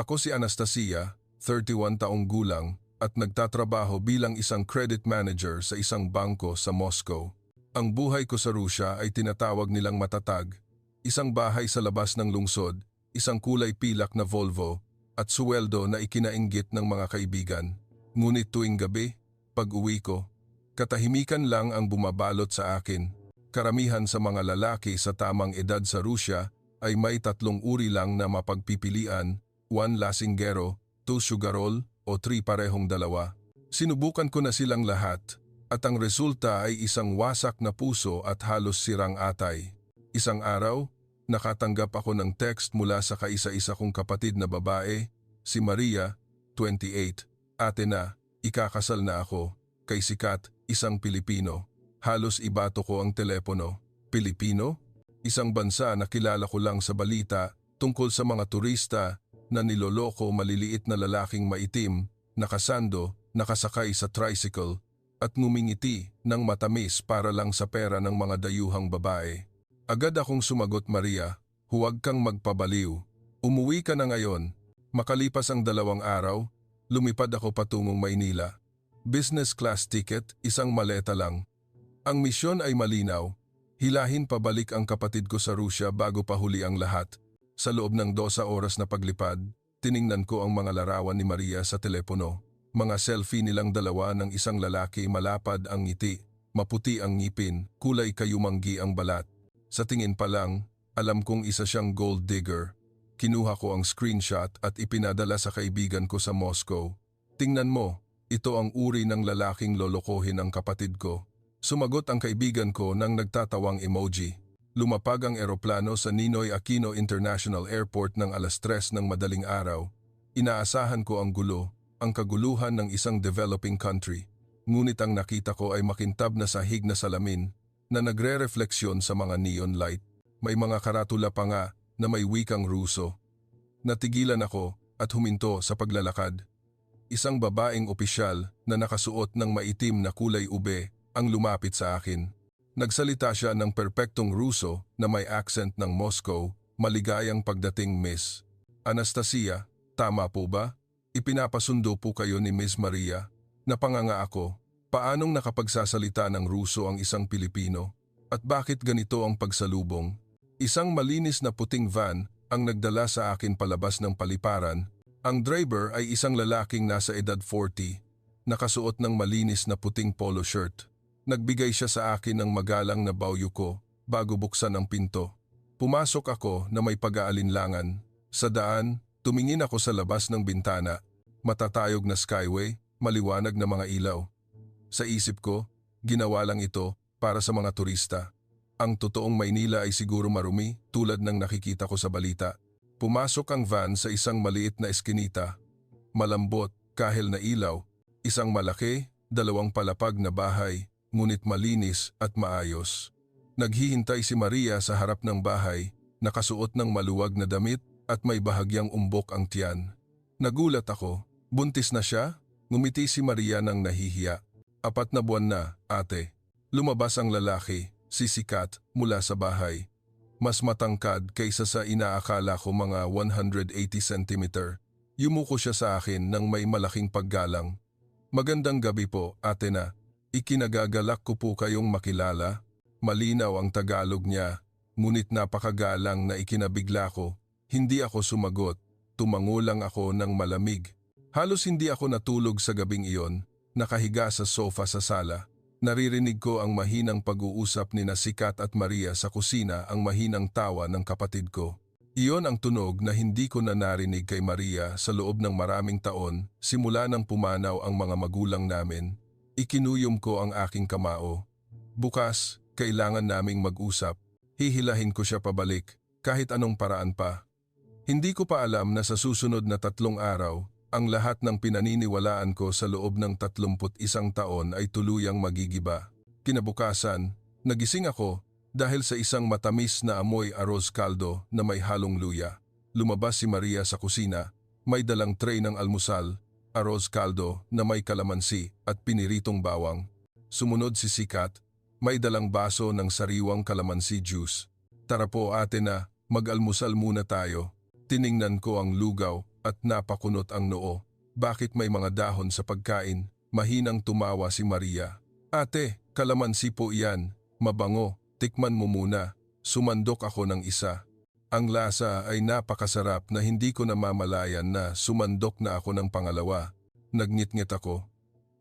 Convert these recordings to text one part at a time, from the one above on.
Ako si Anastasia, 31 taong gulang, at nagtatrabaho bilang isang credit manager sa isang bangko sa Moscow. Ang buhay ko sa Rusya ay tinatawag nilang matatag. Isang bahay sa labas ng lungsod, isang kulay pilak na Volvo, at suweldo na ikinainggit ng mga kaibigan. Ngunit tuwing gabi, pag-uwi ko, katahimikan lang ang bumabalot sa akin. Karamihan sa mga lalaki sa tamang edad sa Rusya ay may 3 uri lang na mapagpipilian, 1 lasinggero, 2 sugarol, o 3 parehong dalawa. Sinubukan ko na silang lahat, at ang resulta ay isang wasak na puso at halos sirang atay. Isang araw, nakatanggap ako ng text mula sa kaisa-isa kong kapatid na babae, si Maria, 28. Ate na, ikakasal na ako, kay Sikat, isang Pilipino. Halos ibato ko ang telepono. Pilipino? Isang bansa na kilala ko lang sa balita tungkol sa mga turista na niloloko maliliit na lalaking maitim, nakasando, nakasakay sa tricycle, at ngumingiti ng matamis para lang sa pera ng mga dayuhang babae. Agad akong sumagot, Maria, huwag kang magpabaliw. Umuwi ka na ngayon. Makalipas ang 2 araw, lumipad ako patungong Maynila. Business class ticket, isang maleta lang. Ang misyon ay malinaw. Hilahin pabalik ang kapatid ko sa Rusya bago pa huli ang lahat. Sa loob ng 12 oras na paglipad, tiningnan ko ang mga larawan ni Maria sa telepono. Mga selfie nilang dalawa ng isang lalaki, malapad ang ngiti, maputi ang ngipin, kulay kayumanggi ang balat. Sa tingin pa lang, alam kong isa siyang gold digger. Kinuha ko ang screenshot at ipinadala sa kaibigan ko sa Moscow. Tingnan mo, ito ang uri ng lalaking lolokohin ang kapatid ko. Sumagot ang kaibigan ko ng nagtatawang emoji. Lumapag ang eroplano sa Ninoy Aquino International Airport ng 3:00 ng madaling araw. Inaasahan ko ang gulo, ang kaguluhan ng isang developing country. Ngunit ang nakita ko ay makintab na sahig na salamin na nagre-refleksyon sa mga neon light. May mga karatula pa nga na may wikang Ruso. Natigilan ako at huminto sa paglalakad. Isang babaeng opisyal na nakasuot ng maitim na kulay ube ang lumapit sa akin. Nagsalita siya ng perpektong Ruso na may accent ng Moscow, maligayang pagdating, Miss Anastasia, tama po ba? Ipinapasundo po kayo ni Miss Maria. Napanganga ako, paanong nakapagsasalita ng Ruso ang isang Pilipino? At bakit ganito ang pagsalubong? Isang malinis na puting van ang nagdala sa akin palabas ng paliparan. Ang driver ay isang lalaking nasa edad 40, nakasuot ng malinis na puting polo shirt. Nagbigay siya sa akin ng magalang na bawyuko bago buksan ang pinto. Pumasok ako na may pag-aalinlangan. Sa daan, tumingin ako sa labas ng bintana. Matatayog na skyway, maliwanag na mga ilaw. Sa isip ko, ginawa lang ito para sa mga turista. Ang totoong Maynila ay siguro marumi tulad ng nakikita ko sa balita. Pumasok ang van sa isang maliit na eskinita. Malambot, kahel na ilaw, isang malaki, 2 palapag na bahay, ngunit malinis at maayos. Naghihintay si Maria sa harap ng bahay, nakasuot ng maluwag na damit at may bahagyang umbok ang tiyan. Nagulat ako, buntis na siya? Ngumiti si Maria ng nahihiya. 4 na buwan na, ate. Lumabas ang lalaki, si Sikat, mula sa bahay. Mas matangkad kaysa sa inaakala ko, mga 180 cm. Yumuko siya sa akin ng may malaking paggalang. Magandang gabi po, ate na. Ikinagagalak ko po kayong makilala. Malinaw ang Tagalog niya, ngunit napakagalang na ikinabigla ko. Hindi ako sumagot, tumango lang ako ng malamig. Halos hindi ako natulog sa gabing iyon, nakahiga sa sofa sa sala. Naririnig ko ang mahinang pag-uusap ni Sikat at Maria sa kusina, ang mahinang tawa ng kapatid ko. Iyon ang tunog na hindi ko na narinig kay Maria sa loob ng maraming taon, simula nang pumanaw ang mga magulang namin. Ikinuyom ko ang aking kamao. Bukas, kailangan naming mag-usap. Hihilahin ko siya pabalik, kahit anong paraan pa. Hindi ko pa alam na sa susunod na 3 araw, ang lahat ng pinaniniwalaan ko sa loob ng 31 taon ay tuluyang magigiba. Kinabukasan, nagising ako dahil sa isang matamis na amoy arroz caldo na may halong luya. Lumabas si Maria sa kusina, may dalang tray ng almusal, arroz caldo na may kalamansi at piniritong bawang. Sumunod si Sikat, may dalang baso ng sariwang kalamansi juice. Tara po ate na, mag-almusal muna tayo. Tiningnan ko ang lugaw, at napakunot ang noo. Bakit may mga dahon sa pagkain? Mahinang tumawa si Maria. Ate, kalamansi po iyan. Mabango, tikman mo muna. Sumandok ako ng isa. Ang lasa ay napakasarap na hindi ko namamalayan na sumandok na ako ng pangalawa. Nagngit-ngit ako.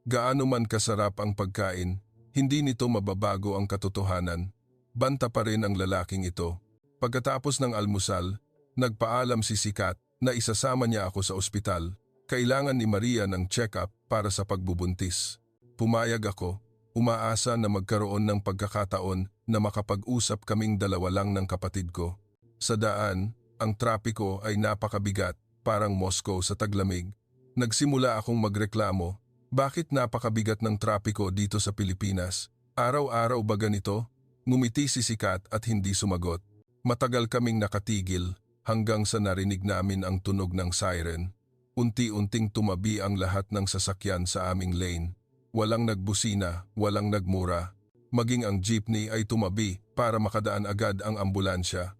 Gaano man kasarap ang pagkain, hindi nito mababago ang katotohanan. Banta pa rin ang lalaking ito. Pagkatapos ng almusal, nagpaalam si Sikat na isasama niya ako sa ospital. Kailangan ni Maria ng check-up para sa pagbubuntis. Pumayag ako, umaasa na magkaroon ng pagkakataon na makapag-usap kaming dalawa lang ng kapatid ko. Sa daan, ang trapiko ay napakabigat, parang Moscow sa taglamig. Nagsimula akong magreklamo, bakit napakabigat ng trapiko dito sa Pilipinas? Araw-araw ba ganito? Ngumiti si Sikat at hindi sumagot. Matagal kaming nakatigil hanggang sa narinig namin ang tunog ng siren. Unti-unting tumabi ang lahat ng sasakyan sa aming lane. Walang nagbusina, walang nagmura. Maging ang jeepney ay tumabi para makadaan agad ang ambulansya.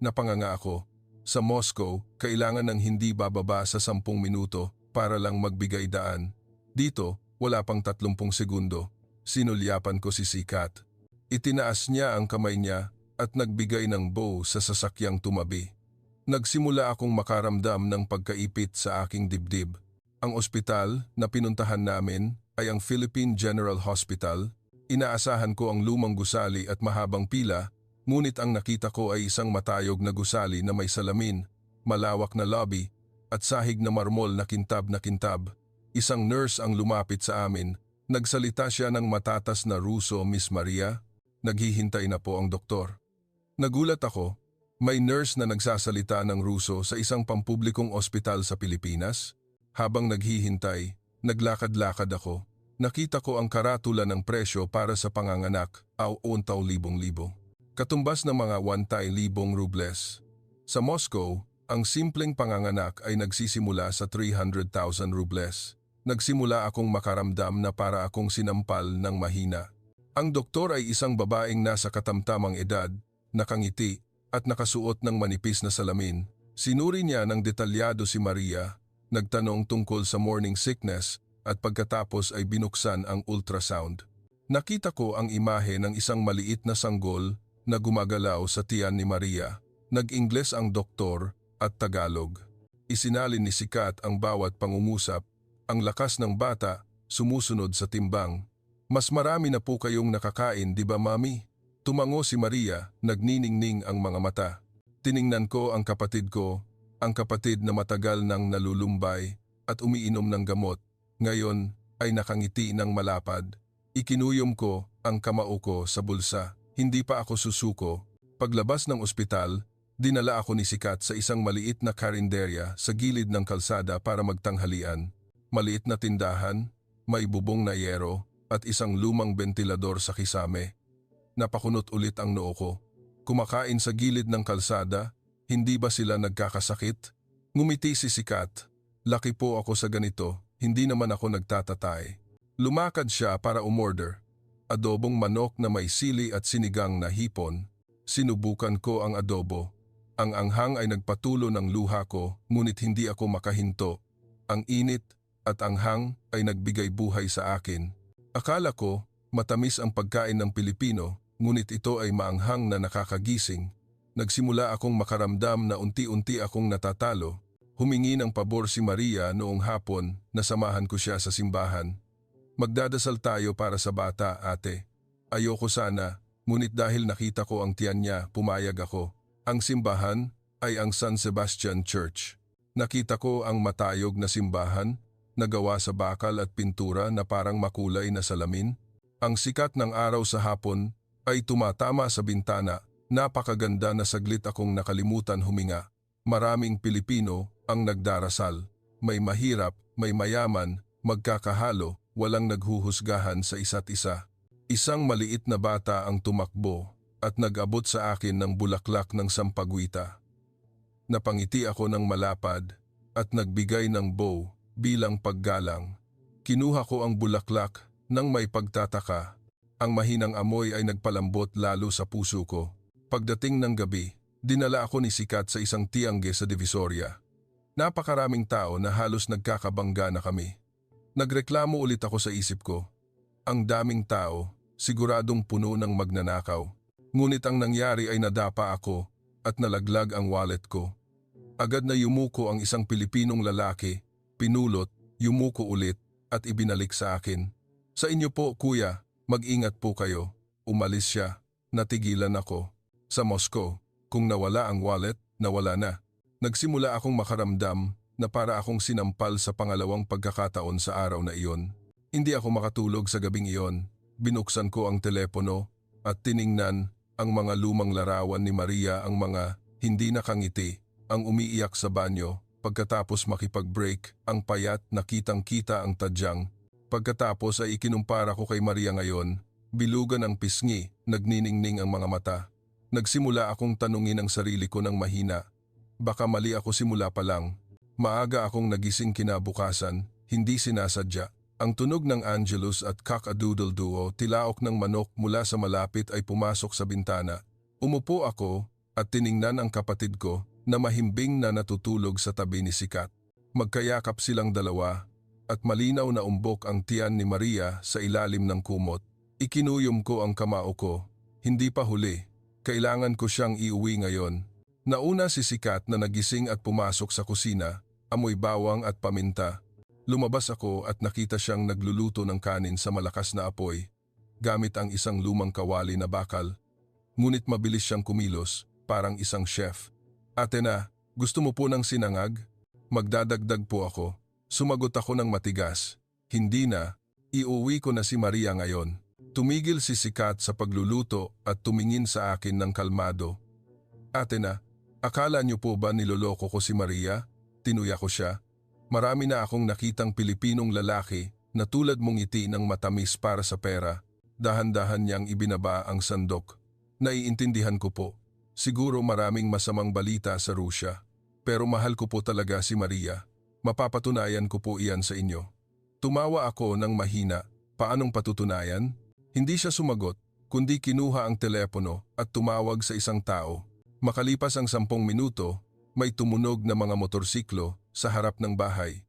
Napanganga ako. Sa Moscow, kailangan ng hindi bababa sa 10 minuto para lang magbigay daan. Dito, wala pang 30 segundo. Sinulyapan ko si Sikat. Itinaas niya ang kamay niya at nagbigay ng bow sa sasakyang tumabi. Nagsimula akong makaramdam ng pagkaipit sa aking dibdib. Ang ospital na pinuntahan namin ay ang Philippine General Hospital. Inaasahan ko ang lumang gusali at mahabang pila, ngunit ang nakita ko ay isang matayog na gusali na may salamin, malawak na lobby, at sahig na marmol na kintab na kintab. Isang nurse ang lumapit sa amin. Nagsalita siya ng matatas na Ruso, Miss Maria. Naghihintay na po ang doktor. Nagulat ako. May nurse na nagsasalita ng Ruso sa isang pampublikong ospital sa Pilipinas. Habang naghihintay, naglakad-lakad ako. Nakita ko ang karatula ng presyo para sa panganganak, untaw libong-libo. Katumbas ng mga 1,000 rubles. Sa Moscow, ang simpleng panganganak ay nagsisimula sa 300,000 rubles. Nagsimula akong makaramdam na para akong sinampal ng mahina. Ang doktor ay isang babaeng nasa katamtamang edad, nakangiti, at nakasuot ng manipis na salamin. Sinuri niya ng detalyado si Maria, nagtanong tungkol sa morning sickness at pagkatapos ay binuksan ang ultrasound. Nakita ko ang imahe ng isang maliit na sanggol na gumagalaw sa tiyan ni Maria. Nag-Ingles ang doktor at Tagalog. Isinalin ni Sikat ang bawat pangungusap. Ang lakas ng bata sumusunod sa timbang. Mas marami na po kayong nakakain, di ba mami? Tumango si Maria, nagniningning ang mga mata. Tiningnan ko ang kapatid na matagal nang nalulumbay at umiinom ng gamot. Ngayon ay nakangiti ng malapad. Ikinuyom ko ang kamao ko sa bulsa. Hindi pa ako susuko. Paglabas ng ospital, dinala ako ni Sikat sa isang maliit na karinderya sa gilid ng kalsada para magtanghalian. Maliit na tindahan, may bubong na yero at isang lumang bentilador sa kisame. Napakunot ulit ang noo ko. Kumakain sa gilid ng kalsada, hindi ba sila nagkakasakit? Ngumiti si Sikat. Laki po ako sa ganito, hindi naman ako nagtatatay. Lumakad siya para umorder. Adobong manok na may sili at sinigang na hipon. Sinubukan ko ang adobo. Ang anghang ay nagpatulo ng luha ko, ngunit hindi ako makahinto. Ang init at anghang ay nagbigay buhay sa akin. Akala ko, matamis ang pagkain ng Pilipino, ngunit ito ay maanghang na nakakagising. Nagsimula akong makaramdam na unti-unti akong natatalo. Humingi ng pabor si Maria noong hapon na samahan ko siya sa simbahan. Magdadasal tayo para sa bata, ate. Ayoko sana, ngunit dahil nakita ko ang tiyan niya, pumayag ako. Ang simbahan ay ang San Sebastian Church. Nakita ko ang matayog na simbahan, nagawa sa bakal at pintura na parang makulay na salamin. Ang sikat ng araw sa hapon ay tumatama sa bintana. Napakaganda na saglit akong nakalimutan huminga. Maraming Pilipino ang nagdarasal. May mahirap, may mayaman, magkakahalo, walang naghuhusgahan sa isa't isa. Isang maliit na bata ang tumakbo at nag-abot sa akin ng bulaklak ng sampagwita. Napangiti ako ng malapad at nagbigay ng bow bilang paggalang. Kinuha ko ang bulaklak nang may pagtataka. Ang mahinang amoy ay nagpalambot lalo sa puso ko. Pagdating ng gabi, dinala ako ni Sikat sa isang tiangge sa Divisoria. Napakaraming tao na halos nagkakabangga na kami. Nagreklamo ulit ako sa isip ko. Ang daming tao, siguradong puno ng magnanakaw. Ngunit ang nangyari ay nadapa ako at nalaglag ang wallet ko. Agad na yumuko ang isang Pilipinong lalaki, pinulot, yumuko ulit at ibinalik sa akin. Sa inyo po kuya, mag-ingat po kayo. Umalis siya. Natigilan ako. Sa Moscow, kung nawala ang wallet, nawala na. Nagsimula akong makaramdam na para akong sinampal sa pangalawang pagkakataon sa araw na iyon. Hindi ako makatulog sa gabing iyon. Binuksan ko ang telepono at tiningnan ang mga lumang larawan ni Maria, ang mga hindi nakangiti, ang umiiyak sa banyo. Pagkatapos makipag-break, ang payat na kitang-kita ang tadyang. Pagkatapos ay ikinumpara ko kay Maria ngayon. Bilugan ang pisngi, nagniningning ang mga mata. Nagsimula akong tanungin ang sarili ko ng mahina. Baka mali ako simula pa lang. Maaga akong nagising kinabukasan, hindi sinasadya. Ang tunog ng Angelus at Cock-a-Doodle Duo, tilaok ng manok mula sa malapit ay pumasok sa bintana. Umupo ako at tiningnan ang kapatid ko na mahimbing na natutulog sa tabi ni Sikat. Magkayakap silang dalawa at malinaw na umbok ang tiyan ni Maria sa ilalim ng kumot. Ikinuyom ko ang kamao ko. Hindi pa huli. Kailangan ko siyang iuwi ngayon. Nauna si Sikat na nagising at pumasok sa kusina, amoy bawang at paminta. Lumabas ako at nakita siyang nagluluto ng kanin sa malakas na apoy, gamit ang isang lumang kawali na bakal. Ngunit mabilis siyang kumilos, parang isang chef. Ate na, gusto mo po ng sinangag? Magdadagdag po ako. Sumagot ako ng matigas. Hindi na, iuwi ko na si Maria ngayon. Tumigil si Sikat sa pagluluto at tumingin sa akin ng kalmado. Ate na, akala niyo po ba niloloko ko si Maria? Tinuya ko siya. Marami na akong nakitang Pilipinong lalaki na tulad mong ngiti ng matamis para sa pera. Dahan-dahan niyang ibinaba ang sandok. Naiintindihan ko po. Siguro maraming masamang balita sa Rusya. Pero mahal ko po talaga si Maria. Mapapatunayan ko po iyan sa inyo. Tumawa ako ng mahina. Paanong patutunayan? Hindi siya sumagot, kundi kinuha ang telepono at tumawag sa isang tao. Makalipas ang 10 minuto, may tumunog na mga motorsiklo sa harap ng bahay.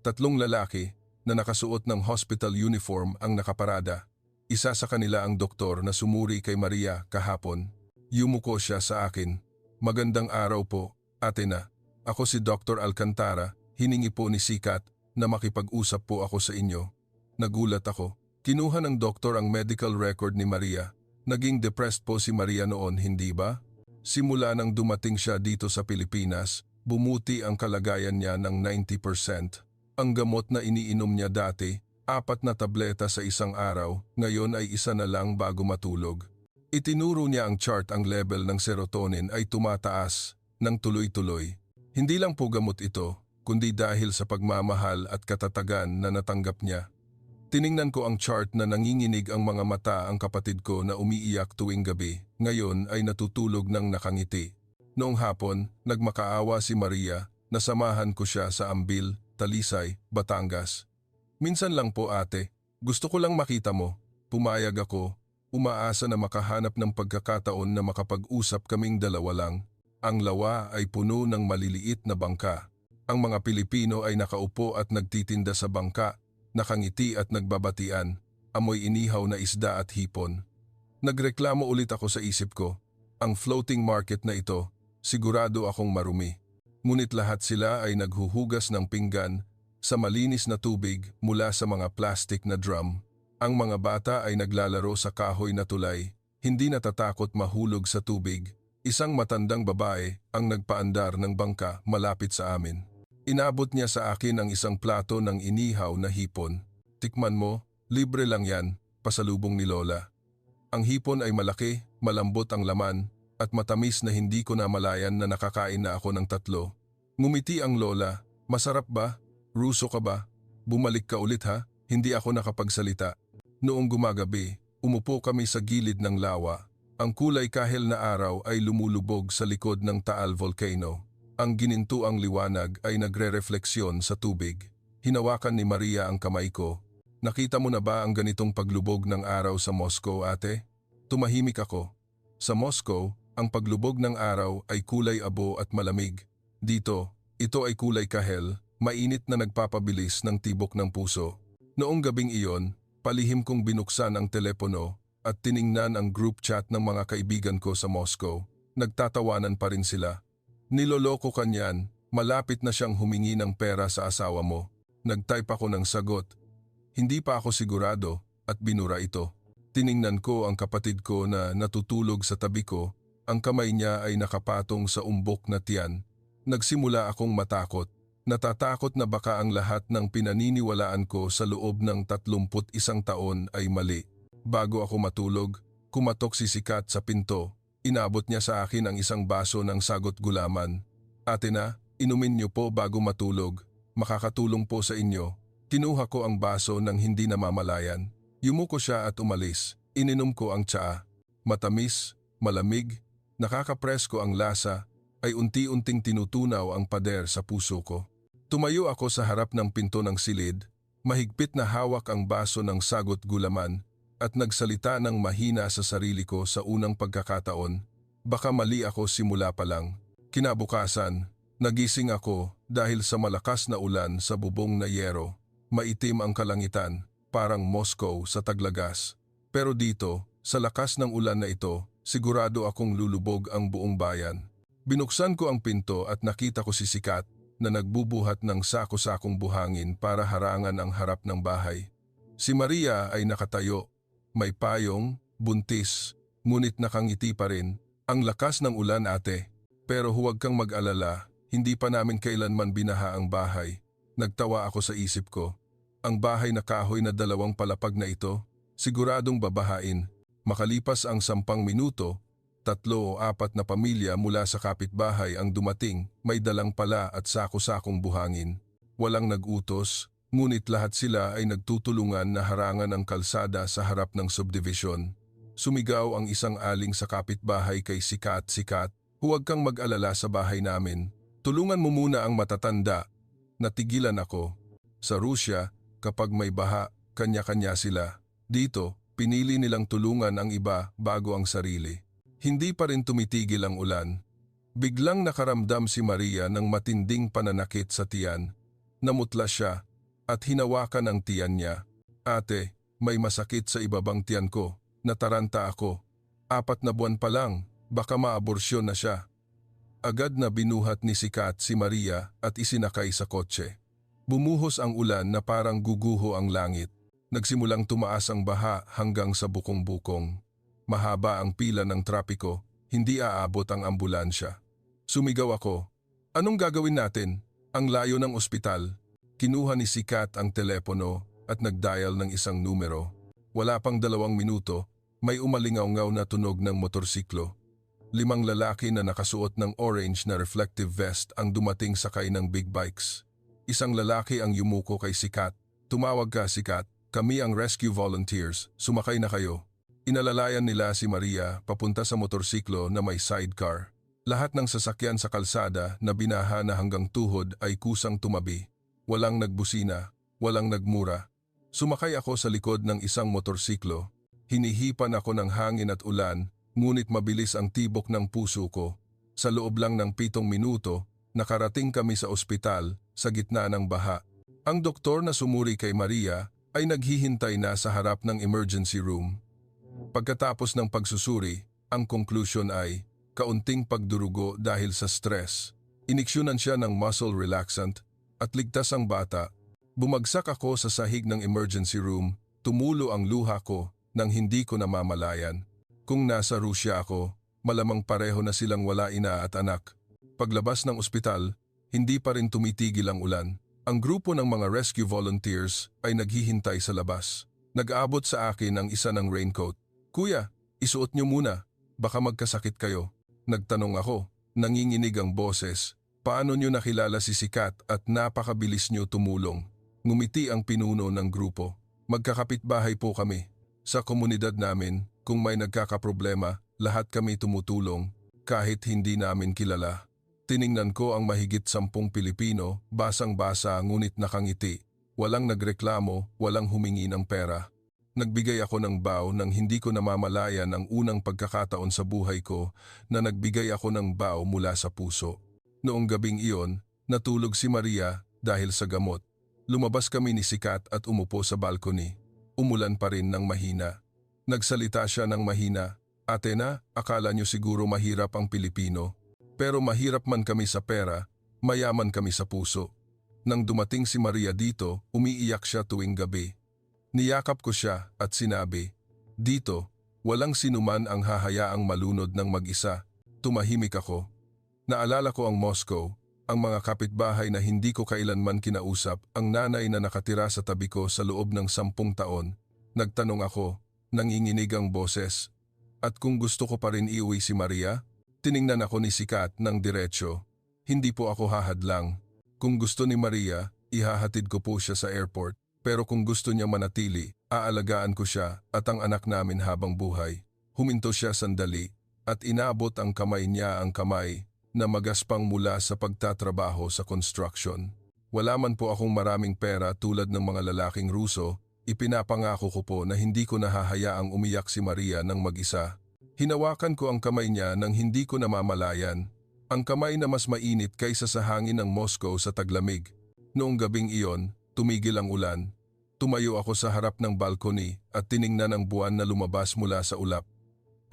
3 lalaki na nakasuot ng hospital uniform ang nakaparada. Isa sa kanila ang doktor na sumuri kay Maria kahapon. Yumuko siya sa akin. Magandang araw po, ate na. Ako si Dr. Alcantara, hiningi po ni Sikat na makipag-usap po ako sa inyo. Nagulat ako. Kinuha ng doktor ang medical record ni Maria. Naging depressed po si Maria noon, hindi ba? Simula nang dumating siya dito sa Pilipinas, bumuti ang kalagayan niya ng 90%. Ang gamot na iniinom niya dati, 4 na tableta sa isang araw, ngayon ay 1 na lang bago matulog. Itinuro niya ang chart, ang level ng serotonin ay tumataas ng tuloy-tuloy. Hindi lang po gamot ito, kundi dahil sa pagmamahal at katatagan na natanggap niya. Tiningnan ko ang chart na nanginginig ang mga mata ang kapatid ko na umiiyak tuwing gabi. Ngayon ay natutulog ng nakangiti. Noong hapon, nagmakaawa si Maria na samahan ko siya sa Ambil, Talisay, Batangas. Minsan lang po ate, gusto ko lang makita mo. Pumayag ako, umaasa na makahanap ng pagkakataon na makapag-usap kaming dalawa lang. Ang lawa ay puno ng maliliit na bangka. Ang mga Pilipino ay nakaupo at nagtitinda sa bangka. Nakangiti at nagbabatian, amoy inihaw na isda at hipon. Nagreklamo ulit ako sa isip ko. Ang floating market na ito, sigurado akong marumi. Ngunit lahat sila ay naghuhugas ng pinggan sa malinis na tubig mula sa mga plastic na drum. Ang mga bata ay naglalaro sa kahoy na tulay, hindi natatakot mahulog sa tubig. Isang matandang babae ang nagpaandar ng bangka malapit sa amin. Inabot niya sa akin ang isang plato ng inihaw na hipon. Tikman mo, libre lang yan, pasalubong ni Lola. Ang hipon ay malaki, malambot ang laman, at matamis na hindi ko namalayan na nakakain na ako ng 3. Ngumiti ang Lola, masarap ba? Ruso ka ba? Bumalik ka ulit ha? Hindi ako nakapagsalita. Noong gumagabi, umupo kami sa gilid ng lawa. Ang kulay kahel na araw ay lumulubog sa likod ng Taal Volcano. Ang ginintuang liwanag ay nagre-refleksyon sa tubig. Hinawakan ni Maria ang kamay ko. Nakita mo na ba ang ganitong paglubog ng araw sa Moscow, ate? Tumahimik ako. Sa Moscow, ang paglubog ng araw ay kulay abo at malamig. Dito, Ito ay kulay kahel, mainit na nagpapabilis ng tibok ng puso. Noong gabing iyon, palihim kong binuksan ang telepono at tiningnan ang group chat ng mga kaibigan ko sa Moscow. Nagtatawanan pa rin sila. Niloloko ka niyan, malapit na siyang humingi ng pera sa asawa mo. Nag-type ako ng sagot. Hindi pa ako sigurado at binura ito. Tiningnan ko ang kapatid ko na natutulog sa tabi ko. Ang kamay niya ay nakapatong sa umbok na tiyan. Nagsimula akong matakot. Natatakot na baka ang lahat ng pinaniniwalaan ko sa loob ng 31 taon ay mali. Bago ako matulog, kumatok si Sikat sa pinto. Inabot niya sa akin ang isang baso ng sagot gulaman. Ate na, inumin niyo po bago matulog. Makakatulong po sa inyo. Kinuha ko ang baso ng hindi namamalayan. Yumuko siya at umalis. Ininom ko ang tsaa. Matamis, malamig, nakakapresko ang lasa, ay unti-unting tinutunaw ang pader sa puso ko. Tumayo ako sa harap ng pinto ng silid, mahigpit na hawak ang baso ng sagot gulaman at nagsalita ng mahina sa sarili ko sa unang pagkakataon. Baka mali ako simula pa lang. Kinabukasan, nagising ako dahil sa malakas na ulan sa bubong na yero. Maitim ang kalangitan, parang Moscow sa taglagas. Pero dito, sa lakas ng ulan na ito, sigurado akong lulubog ang buong bayan. Binuksan ko ang pinto at nakita ko si Sikat na nagbubuhat ng sako-sakong buhangin para harangan ang harap ng bahay. Si Maria ay nakatayo, may payong, buntis, ngunit nakangiti pa rin. Ang lakas ng ulan, ate. Pero huwag kang mag-alala, hindi pa namin kailanman binaha ang bahay. Nagtawa ako sa isip ko. Ang bahay na kahoy na 2 palapag na ito, siguradong babahain. Makalipas ang 10 minuto, 3 o 4 na pamilya mula sa kapitbahay ang dumating, may dalang pala at sako-sakong buhangin. Walang nag-utos, ngunit lahat sila ay nagtutulungan na harangan ang kalsada sa harap ng subdivision. Sumigaw ang isang aling sa kapitbahay kay Sikat, "Sikat, huwag kang mag-alala sa bahay namin. Tulungan mo muna ang matatanda." Natigilan ako. Sa Rusya, kapag may baha, kanya-kanya sila. Dito, pinili nilang tulungan ang iba bago ang sarili. Hindi pa rin tumitigil ang ulan. Biglang nakaramdam si Maria ng matinding pananakit sa tiyan. Namutla siya at hinawakan ang tiyan niya. "Ate, may masakit sa ibabang tiyan ko." Nataranta ako. 4 na buwan pa lang, baka maaborsyon na siya. Agad na binuhat ni Sikat si Maria at isinakay sa kotse. Bumuhos ang ulan na parang guguho ang langit. Nagsimulang tumaas ang baha hanggang sa bukong-bukong. Mahaba ang pila ng trapiko, hindi aabot ang ambulansya. Sumigaw ako, "Anong gagawin natin? Ang layo ng ospital." Kinuha ni Sikat ang telepono at nag-dial ng isang numero. Wala pang 2 minuto, may umalingaw-ngaw na tunog ng motorsiklo. 5 lalaki na nakasuot ng orange na reflective vest ang dumating sakay ng big bikes. Isang lalaki ang yumuko kay Sikat. "Tumawag ka, Sikat. Kami ang rescue volunteers. Sumakay na kayo." Inalalayan nila si Maria papunta sa motorsiklo na may sidecar. Lahat ng sasakyan sa kalsada na binaha na hanggang tuhod ay kusang tumabi. Walang nagbusina, walang nagmura. Sumakay ako sa likod ng isang motorsiklo. Hinihipan ako ng hangin at ulan, ngunit mabilis ang tibok ng puso ko. Sa loob lang ng 7 minuto, nakarating kami sa ospital sa gitna ng baha. Ang doktor na sumuri kay Maria ay naghihintay na sa harap ng emergency room. Pagkatapos ng pagsusuri, ang conclusion ay kaunting pagdurugo dahil sa stress. Iniksyonan siya ng muscle relaxant at ligtas ang bata. Bumagsak ako sa sahig ng emergency room, tumulo ang luha ko nang hindi ko namamalayan. Kung nasa Rusya ako, malamang pareho na silang wala ina at anak. Paglabas ng ospital, hindi pa rin tumitigil ang ulan. Ang grupo ng mga rescue volunteers ay naghihintay sa labas. Nag-aabot sa akin ang isa ng raincoat. "Kuya, isuot niyo muna. Baka magkasakit kayo." Nagtanong ako. Nanginginig ang boses. "Paano niyo nakilala si Sikat at napakabilis niyo tumulong?" Ngumiti ang pinuno ng grupo. "Magkakapitbahay po kami. Sa komunidad namin, kung may nagkakaproblema, lahat kami tumutulong, kahit hindi namin kilala." Tiningnan ko ang mahigit 10 Pilipino, basang-basa ngunit nakangiti. Walang nagreklamo, walang humingi ng pera. Nagbigay ako ng bow nang hindi ko namamalayan ang unang pagkakataon sa buhay ko na nagbigay ako ng bow mula sa puso. Noong gabing iyon, Natulog si Maria dahil sa gamot. Lumabas kami ni Sikat at umupo sa balcony. Umulan pa rin ng mahina. Nagsalita siya ng mahina. Ate na, akala niyo siguro mahirap ang Pilipino. Pero mahirap man kami sa pera, mayaman kami sa puso. Nang dumating si Maria dito, umiiyak siya tuwing gabi. Niyakap ko siya at sinabi, "Dito, walang sinuman ang hahayaang malunod ng mag-isa." Tumahimik ako. Naalala ko ang Moscow, ang mga kapitbahay na hindi ko kailanman kinausap, ang nanay na nakatira sa tabi ko sa loob ng 10 taon. Nagtanong ako, nanginginig ang boses. At kung gusto ko pa rin iuwi si Maria? Tiningnan ako ni Sikat ng diretsyo. Hindi po ako hahadlang. Kung gusto ni Maria, ihahatid ko po siya sa airport. Pero kung gusto niya manatili, aalagaan ko siya at ang anak namin habang buhay. Huminto siya sandali at inaabot ang kamay niya ang kamay na magaspang mula sa pagtatrabaho sa construction. Wala man po akong maraming pera tulad ng mga lalaking Ruso, ipinapangako ko po na hindi ko nahahayaang umiyak si Maria ng mag-isa. Hinawakan ko ang kamay niya nang hindi ko namamalayan. Ang kamay na mas mainit kaysa sa hangin ng Moscow sa taglamig. Noong gabing iyon, tumigil ang ulan. Tumayo ako sa harap ng balcony at tiningnan ang buwan na lumabas mula sa ulap.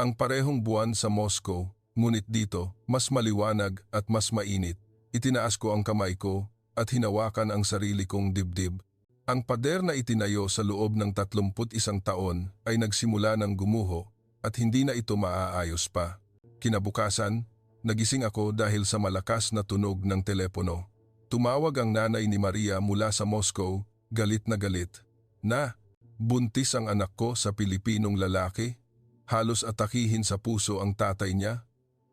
Ang parehong buwan sa Moscow, ngunit dito, mas maliwanag at mas mainit. Itinaas ko ang kamay ko at hinawakan ang sarili kong dibdib. Ang pader na itinayo sa loob ng 31 taon ay nagsimula ng gumuho at hindi na ito maaayos pa. Kinabukasan, nagising ako dahil sa malakas na tunog ng telepono. Tumawag ang nanay ni Maria mula sa Moscow, galit na galit. "Na, buntis ang anak ko sa Pilipinong lalaki?" Halos atakihin sa puso ang tatay niya.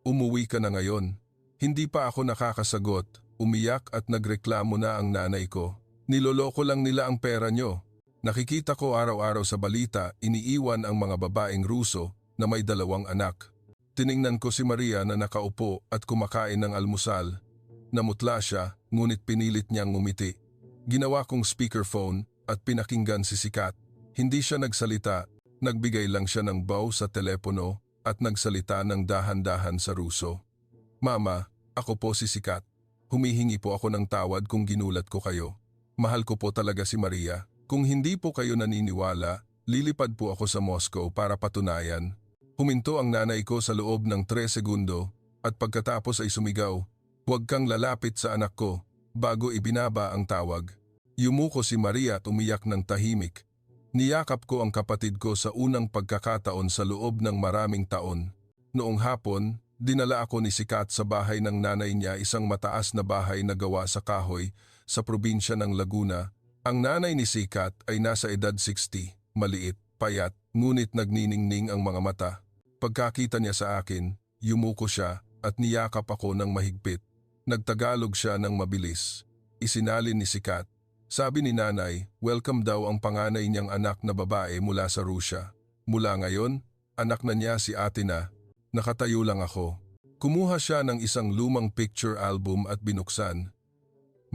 "Umuwi ka na ngayon." Hindi pa ako nakakasagot, umiyak at nagreklamo na ang nanay ko. "Niloloko lang nila ang pera nyo. Nakikita ko araw-araw sa balita, iniiwan ang mga babaeng Ruso na may 2 anak." Tiningnan ko si Maria na nakaupo at kumakain ng almusal. Namutla siya, ngunit pinilit niyang ngumiti. Ginawa kong speakerphone at pinakinggan si Sikat. Hindi siya nagsalita, nagbigay lang siya ng bow sa telepono at nagsalita ng dahan-dahan sa Ruso. "Mama, ako po si Sikat. Humihingi po ako ng tawad kung ginulat ko kayo. Mahal ko po talaga si Maria. Kung hindi po kayo naniniwala, lilipad po ako sa Moscow para patunayan." Huminto ang nanay ko sa loob ng 3 segundo at pagkatapos ay sumigaw, "Huwag kang lalapit sa anak ko," bago ibinaba ang tawag. Yumuko si Maria at umiyak ng tahimik. Niyakap ko ang kapatid ko sa unang pagkakataon sa loob ng maraming taon. Noong hapon, dinala ako ni Sikat sa bahay ng nanay niya, isang mataas na bahay na gawa sa kahoy sa probinsya ng Laguna. Ang nanay ni Sikat ay nasa edad 60, maliit, payat, ngunit nagniningning ang mga mata. Pagkakita niya sa akin, yumuko siya at niyakap ako ng mahigpit. Nagtagalog siya ng mabilis. Isinalin ni Sikat. Sabi ni nanay, welcome daw ang panganay niyang anak na babae mula sa Rusya. Mula ngayon, anak na niya si ate na. Nakatayo lang ako. Kumuha siya ng isang lumang picture album at binuksan.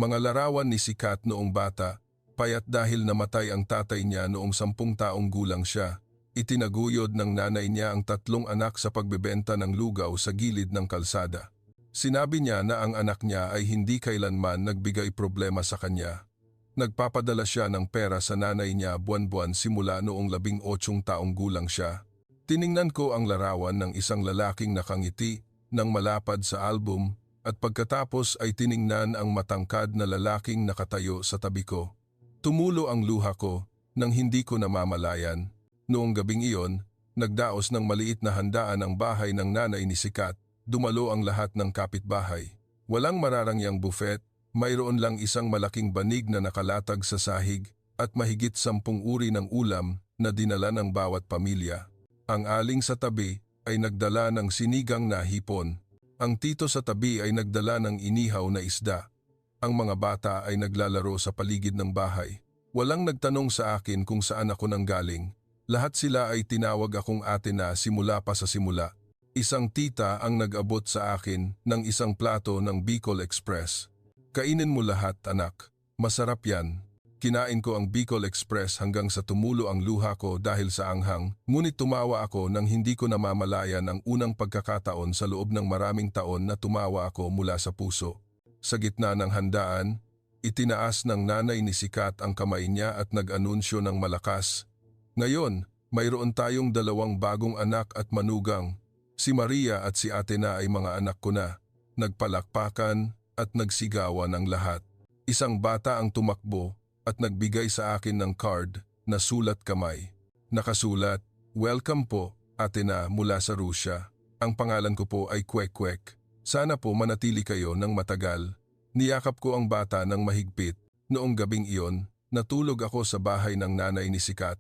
Mga larawan ni Sikat noong bata, payat dahil namatay ang tatay niya noong 10 taong gulang siya. Itinaguyod ng nanay niya ang 3 anak sa pagbebenta ng lugaw sa gilid ng kalsada. Sinabi niya na ang anak niya ay hindi kailanman nagbigay problema sa kanya. Nagpapadala siya ng pera sa nanay niya buwan-buwan simula noong 18 taong gulang siya. Tiningnan ko ang larawan ng isang lalaking nakangiti ng malapad sa album at pagkatapos ay tiningnan ang matangkad na lalaking nakatayo sa tabi ko. Tumulo ang luha ko nang hindi ko namamalayan. Noong gabing iyon, nagdaos ng maliit na handaan ang bahay ng nanay ni Sikat. Dumalo ang lahat ng kapitbahay. Walang mararangyang buffet, mayroon lang isang malaking banig na nakalatag sa sahig at mahigit 10 uri ng ulam na dinala ng bawat pamilya. Ang aling sa tabi ay nagdala ng sinigang na hipon. Ang tito sa tabi ay nagdala ng inihaw na isda. Ang mga bata ay naglalaro sa paligid ng bahay. Walang nagtanong sa akin kung saan ako nanggaling. Lahat sila ay tinawag akong ate na simula pa sa simula. Isang tita ang nag-abot sa akin ng isang plato ng Bicol Express. "Kainin mo lahat, anak. Masarap yan." Kinain ko ang Bicol Express hanggang sa tumulo ang luha ko dahil sa anghang, ngunit tumawa ako nang hindi ko namamalayan ang unang pagkakataon sa loob ng maraming taon na tumawa ako mula sa puso. Sa gitna ng handaan, itinaas ng nanay ni Sikat ang kamay niya at nag-anunsyo ng malakas. Ngayon, mayroon tayong 2 bagong anak at manugang. Si Maria at si Athena ay mga anak ko na. Nagpalakpakan at nagsigawan ang lahat. Isang bata ang tumakbo at nagbigay sa akin ng card na sulat kamay. Nakasulat, "Welcome po, Athena mula sa Rusya. Ang pangalan ko po ay Kwek-Kwek. Sana po manatili kayo ng matagal." Niyakap ko ang bata ng mahigpit. Noong gabing iyon, natulog ako sa bahay ng nanay ni Sikat.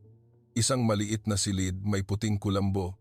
Isang maliit na silid may puting kulambo.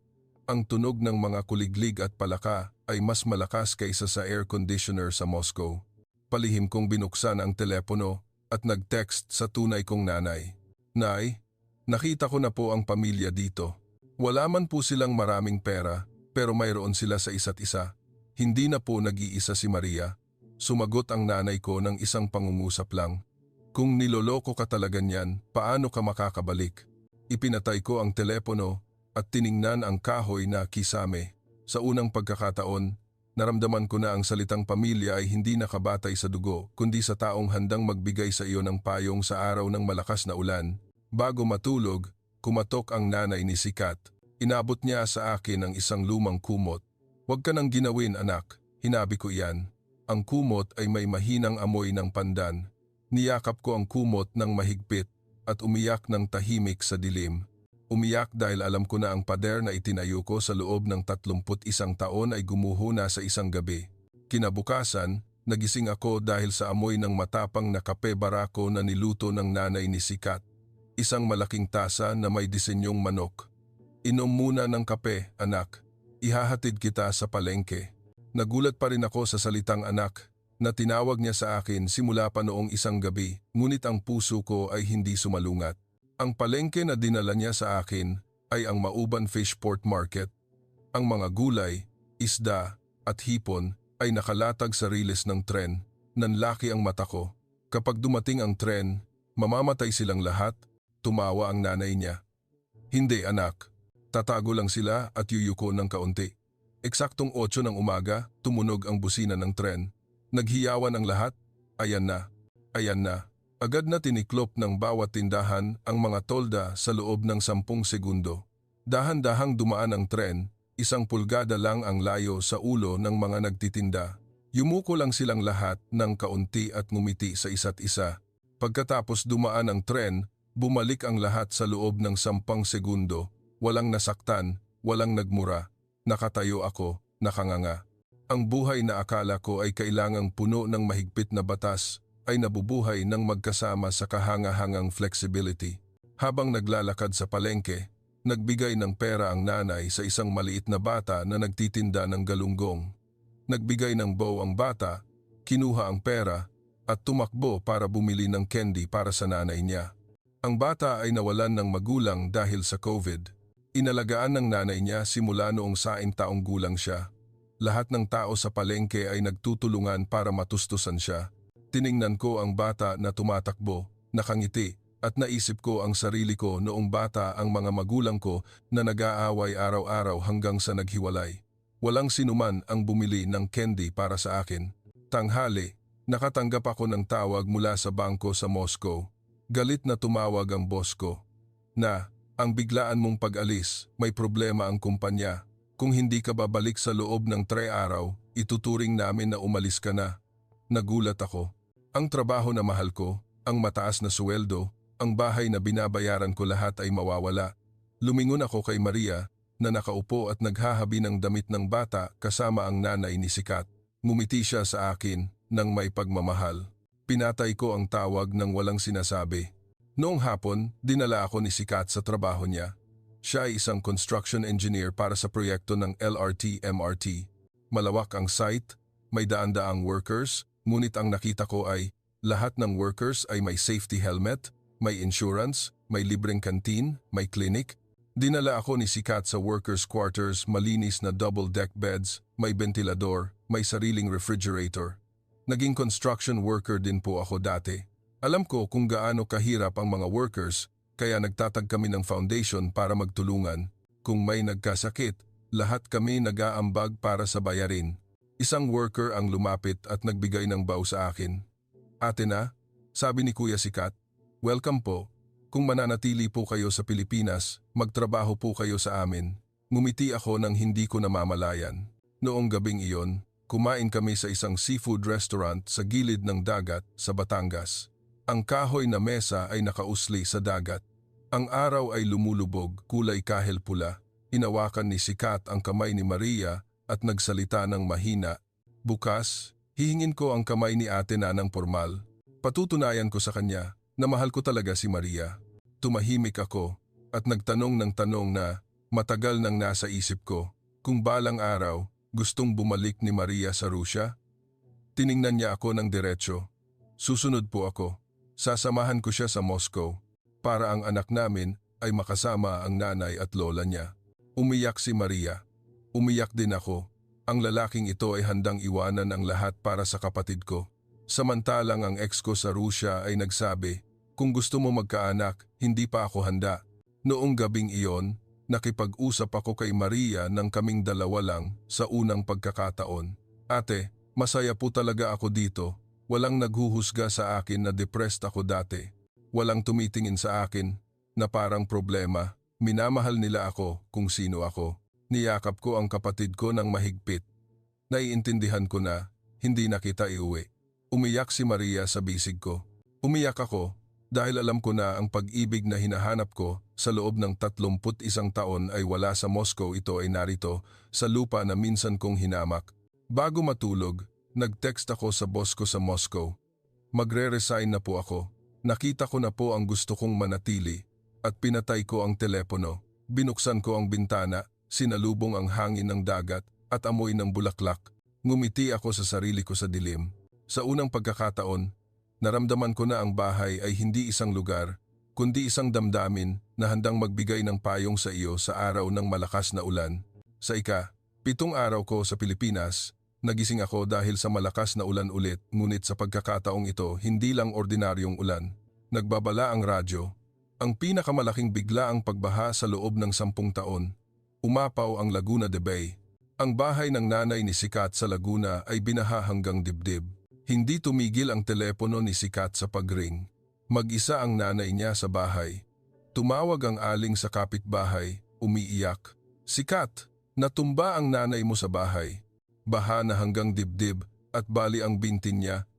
Ang tunog ng mga kuliglig at palaka ay mas malakas kaysa sa air conditioner sa Moscow. Palihim kong binuksan ang telepono at nag-text sa tunay kong nanay. "Nay, nakita ko na po ang pamilya dito. Wala man po silang maraming pera, pero mayroon sila sa isa't isa. Hindi na po nag-iisa si Maria." Sumagot ang nanay ko ng isang pangungusap lang. "Kung niloloko ka talaga niyan, paano ka makakabalik?" Ipinatay ko ang telepono at tiningnan ang kahoy na kisame. Sa unang pagkakataon, naramdaman ko na ang salitang pamilya ay hindi nakabatay sa dugo, kundi sa taong handang magbigay sa iyo ng payong sa araw ng malakas na ulan. Bago matulog, kumatok ang nanay ni Sikat. Inabot niya sa akin ang isang lumang kumot. "Huwag ka nang ginawin, anak," hinabi ko iyan. Ang kumot ay may mahinang amoy ng pandan. Niyakap ko ang kumot ng mahigpit at umiyak ng tahimik sa dilim. Umiyak dahil alam ko na ang pader na itinayo ko sa loob ng 31 taon ay gumuho na sa isang gabi. Kinabukasan, nagising ako dahil sa amoy ng matapang na kape barako na niluto ng nanay ni Sikat. Isang malaking tasa na may disenyong manok. "Inom muna ng kape, anak. Ihahatid kita sa palengke." Nagulat pa rin ako sa salitang anak na tinawag niya sa akin simula pa noong isang gabi, ngunit ang puso ko ay hindi sumalungat. Ang palengke na dinala niya sa akin ay ang Mauban Fishport Market. Ang mga gulay, isda at hipon ay nakalatag sa riles ng tren. Nanlaki ang mata ko. Kapag dumating ang tren, mamamatay silang lahat, tumawa ang nanay niya. "Hindi, anak. Tatago lang sila at yuyuko ng kaunti." Eksaktong 8 ng umaga, tumunog ang busina ng tren. Naghiyawan ang lahat. Ayan na. Ayan na. Agad na tiniklop ng bawat tindahan ang mga tolda sa loob ng 10 segundo. Dahan-dahang dumaan ang tren, 1 pulgada lang ang layo sa ulo ng mga nagtitinda. Yumuko lang silang lahat ng kaunti at ngumiti sa isa't isa. Pagkatapos dumaan ang tren, bumalik ang lahat sa loob ng 10 segundo. Walang nasaktan, walang nagmura. Nakatayo ako, nakanganga. Ang buhay na akala ko ay kailangang puno ng mahigpit na batas ay nabubuhay ng magkasama sa kahanga-hangang flexibility. Habang naglalakad sa palengke, nagbigay ng pera ang nanay sa isang maliit na bata na nagtitinda ng galunggong. Nagbigay ng bow ang bata, kinuha ang pera at tumakbo para bumili ng candy para sa nanay niya. Ang bata ay nawalan ng magulang dahil sa COVID. Inalagaan ng nanay niya simula noong 9 taong gulang siya. Lahat ng tao sa palengke ay nagtutulungan para matustusan siya. Tiningnan ko ang bata na tumatakbo, nakangiti, at naisip ko ang sarili ko noong bata ang mga magulang ko na nag-aaway araw-araw hanggang sa naghiwalay. Walang sinuman ang bumili ng candy para sa akin. Tanghali, nakatanggap ako ng tawag mula sa bangko sa Moscow. Galit na tumawag ang boss ko. Ang biglaan mong pag-alis, may problema ang kumpanya. Kung hindi ka babalik sa loob ng 3 araw, ituturing namin na umalis ka na." Nagulat ako. Ang trabaho na mahal ko, ang mataas na suweldo, ang bahay na binabayaran ko lahat ay mawawala. Lumingon ako kay Maria na nakaupo at naghahabi ng damit ng bata kasama ang nanay ni Sikat. Ngumiti siya sa akin ng may pagmamahal. Pinatay ko ang tawag ng walang sinasabi. Noong hapon, dinala ako ni Sikat sa trabaho niya. Siya ay isang construction engineer para sa proyekto ng LRT-MRT. Malawak ang site, may daan-daang workers, ngunit ang nakita ko ay lahat ng workers ay may safety helmet, may insurance, may libreng kantin, may clinic. Dinala ako ni Sikat sa workers' quarters, malinis na double-deck beds, may ventilador, may sariling refrigerator. Naging construction worker din po ako dati. Alam ko kung gaano kahirap ang mga workers, kaya nagtatag kami ng foundation para magtulungan. Kung may nagkasakit, lahat kami nag-aambag para sa bayarin. Isang worker ang lumapit at nagbigay ng baw sa akin. Ate na, sabi ni Kuya Sikat, welcome po. Kung mananatili po kayo sa Pilipinas, magtrabaho po kayo sa amin. Ngumiti ako nang hindi ko namamalayan. Noong gabing iyon, kumain kami sa isang seafood restaurant sa gilid ng dagat sa Batangas. Ang kahoy na mesa ay nakausli sa dagat. Ang araw ay lumulubog, kulay kahel pula. Hinawakan ni Sikat ang kamay ni Maria at nagsalita ng mahina. Bukas, hihingin ko ang kamay ni ate na ng formal. Patutunayan ko sa kanya na mahal ko talaga si Maria. Tumahimik ako at nagtanong ng tanong na matagal nang nasa isip ko. Kung balang araw, gustong bumalik ni Maria sa Rusya? Tiningnan niya ako ng diretsyo. Susunod po ako. Sasamahan ko siya sa Moscow para ang anak namin ay makasama ang nanay at lola niya. Umiyak si Maria. Umiyak din ako. Ang lalaking ito ay handang iwanan ang lahat para sa kapatid ko. Samantalang ang ex ko sa Rusya ay nagsabi, kung gusto mo magkaanak, hindi pa ako handa. Noong gabing iyon, nakipag-usap ako kay Maria nang kaming dalawa lang sa unang pagkakataon. Ate, masaya po talaga ako dito. Walang naghuhusga sa akin na depressed ako dati. Walang tumitingin sa akin na parang problema. Minamahal nila ako kung sino ako. Niyakap ko ang kapatid ko ng mahigpit. Naiintindihan ko na hindi na kita iuwi. Umiyak si Maria sa bisig ko. Umiyak ako dahil alam ko na ang pag-ibig na hinahanap ko sa loob ng 31 taon ay wala sa Moscow. Ito ay narito sa lupa na minsan kong hinamak. Bago matulog, nag-text ako sa boss ko sa Moscow. Magre-resign na po ako. Nakita ko na po ang gusto kong manatili at pinatay ko ang telepono. Binuksan ko ang bintana. Sinalubong ang hangin ng dagat at amoy ng bulaklak. Ngumiti ako sa sarili ko sa dilim. Sa unang pagkakataon, naramdaman ko na ang bahay ay hindi isang lugar, kundi isang damdamin na handang magbigay ng payong sa iyo sa araw ng malakas na ulan. Sa 7 araw ko sa Pilipinas, nagising ako dahil sa malakas na ulan ulit, ngunit sa pagkakataong ito hindi lang ordinaryong ulan. Nagbabala ang radyo. Ang pinakamalaking bigla ang pagbaha sa loob ng 10 taon. Umapaw ang Laguna de Bay. Ang bahay ng nanay ni Sikat sa Laguna ay binaha hanggang dibdib. Hindi tumigil ang telepono ni Sikat sa pagring. Mag-isa ang nanay niya sa bahay. Tumawag ang aling sa kapitbahay, umiiyak. Sikat, natumba ang nanay mo sa bahay. Baha na hanggang dibdib at bali ang bintin niya.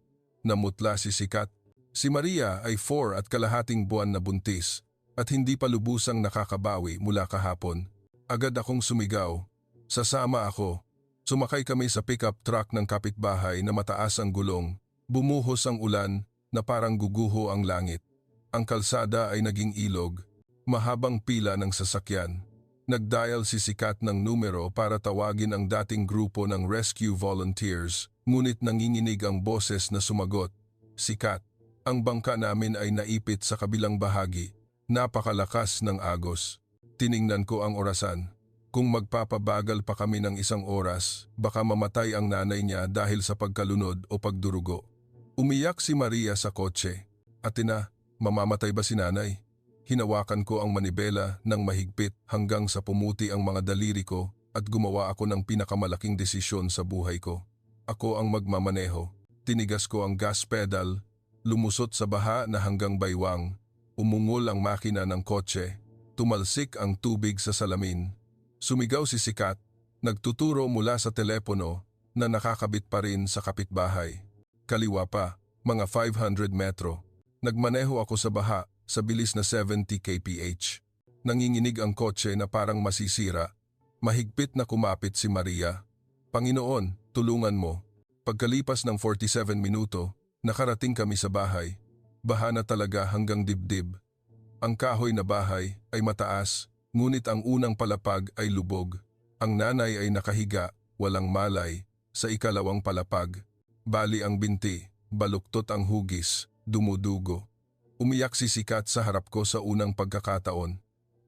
Namutla si Sikat. Si Maria ay 4 at kalahating buwan na buntis at hindi pa lubusang nakakabawi mula kahapon. Agad akong sumigaw. Sasama ako. Sumakay kami sa pickup truck ng kapitbahay na mataas ang gulong. Bumuhos ang ulan na parang guguho ang langit. Ang kalsada ay naging ilog. Mahabang pila ng sasakyan. Nagdial si Sikat ng numero para tawagin ang dating grupo ng rescue volunteers. Ngunit nanginginig ang boses na sumagot. Sikat, ang bangka namin ay naipit sa kabilang bahagi. Napakalakas ng agos. Tiningnan ko ang orasan. Kung magpapabagal pa kami ng 1 oras, baka mamatay ang nanay niya dahil sa pagkalunod o pagdurugo. Umiyak si Maria sa kotse. Ate na, mamamatay ba si nanay? Hinawakan ko ang manibela ng mahigpit hanggang sa pumuti ang mga daliri ko at gumawa ako ng pinakamalaking desisyon sa buhay ko. Ako ang magmamaneho. Tinigas ko ang gas pedal, lumusot sa baha na hanggang baywang. Umungol ang makina ng kotse. Tumalsik ang tubig sa salamin. Sumigaw si Sikat, nagtuturo mula sa telepono na nakakabit pa rin sa kapitbahay. Kaliwa pa, mga 500 metro. Nagmaneho ako sa baha sa bilis na 70 kph. Nanginginig ang kotse na parang masisira. Mahigpit na kumapit si Maria. Panginoon, tulungan mo. Pagkalipas ng 47 minuto, nakarating kami sa bahay. Baha na talaga hanggang dibdib. Ang kahoy na bahay ay mataas, ngunit ang unang palapag ay lubog. Ang nanay ay nakahiga, walang malay, sa 2nd palapag. Bali ang binti, baluktot ang hugis, dumudugo. Umiyak si Sikat sa harap ko sa unang pagkakataon.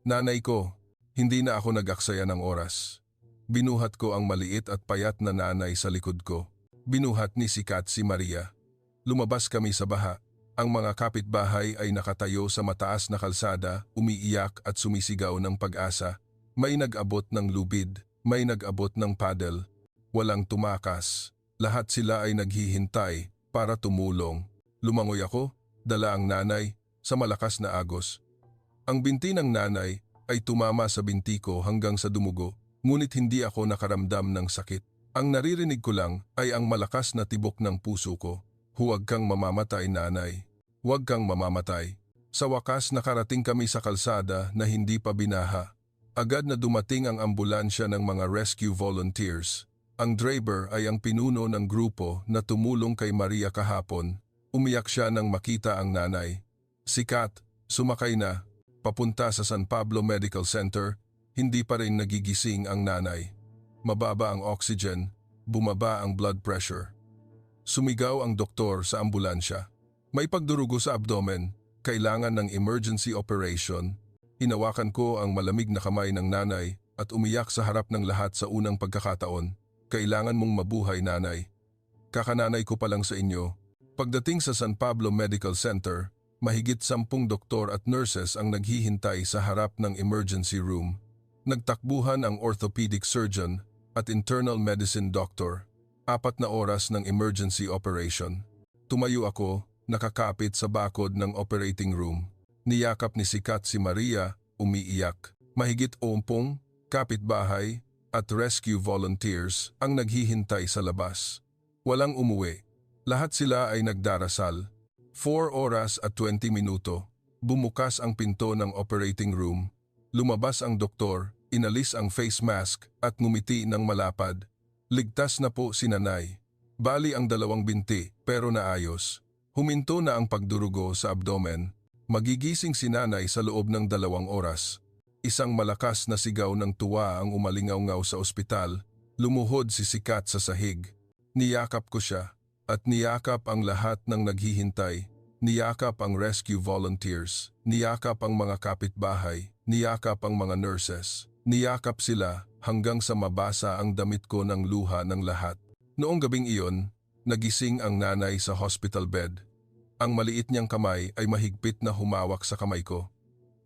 Nanay ko, hindi na ako nag-aksaya ng oras. Binuhat ko ang maliit at payat na nanay sa likod ko. Binuhat ni Sikat si Maria. Lumabas kami sa baha. Ang mga kapitbahay ay nakatayo sa mataas na kalsada, umiiyak at sumisigaw ng pag-asa. May nag-abot ng lubid, may nag-abot ng paddle. Walang tumakas. Lahat sila ay naghihintay para tumulong. Lumangoy ako, dala ang nanay, sa malakas na agos. Ang binti ng nanay ay tumama sa binti ko hanggang sa dumugo, ngunit hindi ako nakaramdam ng sakit. Ang naririnig ko lang ay ang malakas na tibok ng puso ko. Huwag kang mamamatay, nanay. Huwag kang mamamatay. Sa wakas nakarating kami sa kalsada na hindi pa binaha. Agad na dumating ang ambulansya ng mga rescue volunteers. Ang driver ay ang pinuno ng grupo na tumulong kay Maria kahapon. Umiyak siya nang makita ang nanay. Si Kat, sumakay na, papunta sa San Pablo Medical Center, hindi pa rin nagigising ang nanay. Mababa ang oxygen, bumaba ang blood pressure. Sumigaw ang doktor sa ambulansya. May pagdurugo sa abdomen, kailangan ng emergency operation. Hinawakan ko ang malamig na kamay ng nanay at umiyak sa harap ng lahat sa unang pagkakataon. Kailangan mong mabuhay, nanay. Kakananay ko pa lang sa inyo. Pagdating sa San Pablo Medical Center, mahigit 10 doktor at nurses ang naghihintay sa harap ng emergency room. Nagtakbuhan ang orthopedic surgeon at internal medicine doctor. 4 na oras ng emergency operation. Tumayo ako, nakakapit sa bakod ng operating room. Niyakap ni Kat si Maria, umiiyak. Mahigit 80 kapitbahay at rescue volunteers ang naghihintay sa labas. Walang umuwi. Lahat sila ay nagdarasal. 4 oras at 20 minuto. Bumukas ang pinto ng operating room. Lumabas ang doktor, inalis ang face mask at ngumiti ng malapad. Ligtas na po si nanay. Bali ang 2 binti pero naayos. Huminto na ang pagdurugo sa abdomen. Magigising si nanay sa loob ng 2 oras. Isang malakas na sigaw ng tuwa ang umalingaw-ngaw sa ospital. Lumuhod si Kat sa sahig. Niyakap ko siya at niyakap ang lahat ng naghihintay. Niyakap ang rescue volunteers. Niyakap ang mga kapitbahay. Niyakap ang mga nurses. Niyakap sila hanggang sa mabasa ang damit ko ng luha ng lahat. Noong gabing iyon, nagising ang nanay sa hospital bed. Ang maliit niyang kamay ay mahigpit na humawak sa kamay ko.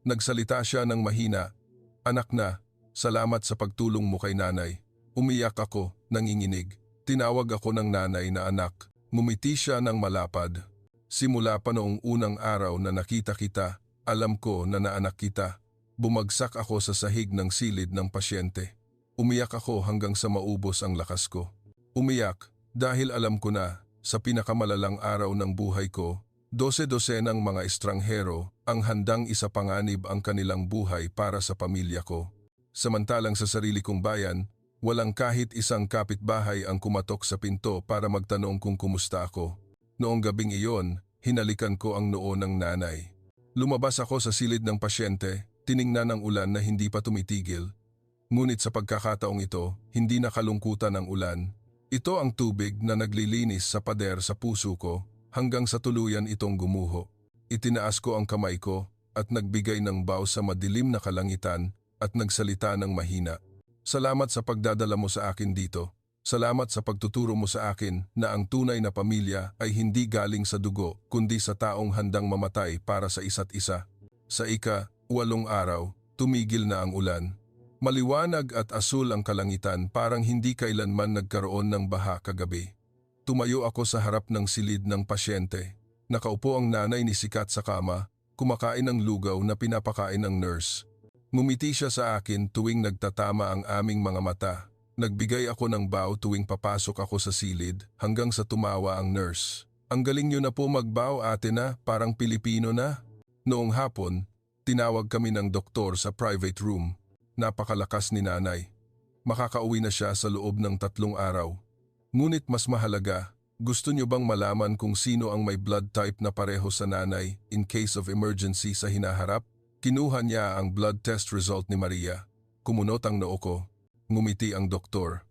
Nagsalita siya ng mahina, "Anak na, salamat sa pagtulong mo kay nanay." Umiyak ako, nanginginig. Tinawag ako ng nanay na anak. Ngumiti siya ng malapad. Simula pa noong unang araw na nakita kita, alam ko na naanak kita. Bumagsak ako sa sahig ng silid ng pasyente. Umiyak ako hanggang sa maubos ang lakas ko. Umiyak dahil alam ko na sa pinakamalalang araw ng buhay ko, 12 ng mga estranghero ang handang isapanganib ang kanilang buhay para sa pamilya ko. Samantalang sa sarili kong bayan, walang kahit isang kapitbahay ang kumatok sa pinto para magtanong kung kumusta ako. Noong gabing iyon, hinalikan ko ang noo ng nanay. Lumabas ako sa silid ng pasyente, tiningnan ang ulan na hindi pa tumitigil. Ngunit sa pagkakataong ito, hindi nakalungkutan ang ulan. Ito ang tubig na naglilinis sa pader sa puso ko hanggang sa tuluyan itong gumuho. Itinaas ko ang kamay ko at nagbigay ng baw sa madilim na kalangitan at nagsalita ng mahina. Salamat sa pagdadala mo sa akin dito. Salamat sa pagtuturo mo sa akin na ang tunay na pamilya ay hindi galing sa dugo kundi sa taong handang mamatay para sa isa't isa. Sa 8 araw, tumigil na ang ulan. Maliwanag at asul ang kalangitan, parang hindi kailanman nagkaroon ng baha kagabi. Tumayo ako sa harap ng silid ng pasyente. Nakaupo ang nanay ni Kat sa kama, kumakain ng lugaw na pinapakain ng nurse. Ngumiti siya sa akin tuwing nagtatama ang aming mga mata. Nagbigay ako ng bow tuwing papasok ako sa silid hanggang sa tumawa ang nurse. "Ang galing niyo na po magbow, ate na, parang Pilipino na." Noong hapon, tinawag kami ng doktor sa private room. Napakalakas ni nanay. Makakauwi na siya sa loob ng 3 araw. Ngunit mas mahalaga, gusto niyo bang malaman kung sino ang may blood type na pareho sa nanay in case of emergency sa hinaharap? Kinuha niya ang blood test result ni Maria. Kumunot ang noo ko. Ngumiti ang doktor.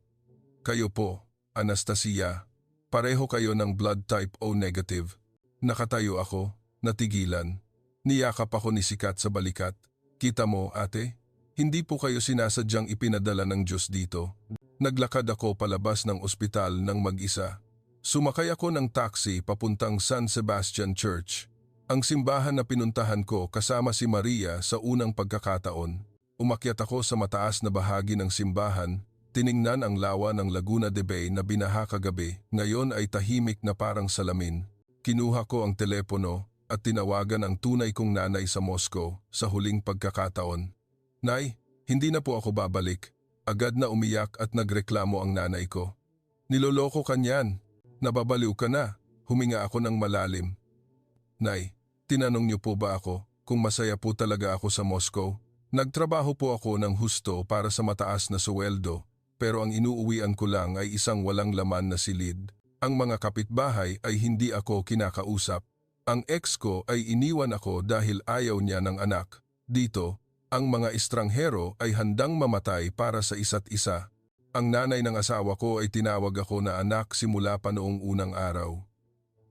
"Kayo po, Anastasia. Pareho kayo ng blood type O negative." Nakatayo ako, natigilan. Niyakap ako ni Kat sa balikat. "Kita mo, ate? Hindi po kayo sinasadyang ipinadala ng Diyos dito." Naglakad ako palabas ng ospital ng mag-isa. Sumakay ako ng taxi papuntang San Sebastian Church. Ang simbahan na pinuntahan ko kasama si Maria sa unang pagkakataon. Umakyat ako sa mataas na bahagi ng simbahan, Tiningnan ang lawa ng Laguna de Bay na binaha kagabi, ngayon ay tahimik na parang salamin. Kinuha ko ang telepono at tinawagan ang tunay kong nanay sa Moscow sa huling pagkakataon. Nay, hindi na po ako babalik. Agad na umiyak at nagreklamo ang nanay ko. Niloloko ka niyan. Nababaliw ka na. Huminga ako ng malalim. Nay, tinanong niyo po ba ako kung masaya po talaga ako sa Moscow? Nagtrabaho po ako ng husto para sa mataas na suweldo, pero ang inuuwian ko lang ay isang walang laman na silid. Ang mga kapitbahay ay hindi ako kinakausap. Ang ex ko ay iniwan ako dahil ayaw niya ng anak. Dito, ang mga estranghero ay handang mamatay para sa isa't isa. Ang nanay ng asawa ko ay tinawag ako na anak simula pa noong unang araw.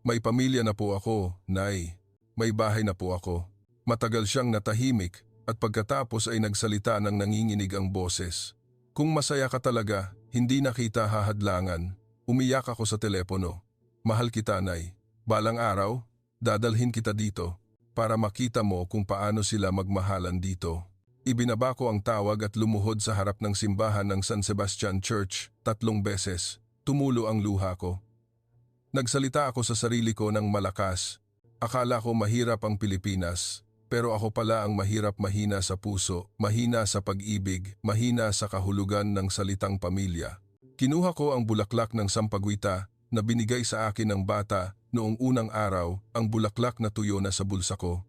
May pamilya na po ako, Nay. May bahay na po ako. Matagal siyang natahimik at pagkatapos ay nagsalita ng nanginginig ang boses. Kung masaya ka talaga, hindi na kita hahadlangan. Umiyak ako sa telepono. Mahal kita, Nay. Balang araw, dadalhin kita dito para makita mo kung paano sila magmahalan dito. Ibinaba ko ang tawag at lumuhod sa harap ng simbahan ng San Sebastian Church 3 beses. Tumulo ang luha ko. Nagsalita ako sa sarili ko ng malakas. Akala ko mahirap ang Pilipinas. Pero ako pala ang mahirap-mahina sa puso, mahina sa pag-ibig, mahina sa kahulugan ng salitang pamilya. Kinuha ko ang bulaklak ng sampaguita na binigay sa akin ng bata noong unang araw, ang bulaklak na tuyo na sa bulsa ko.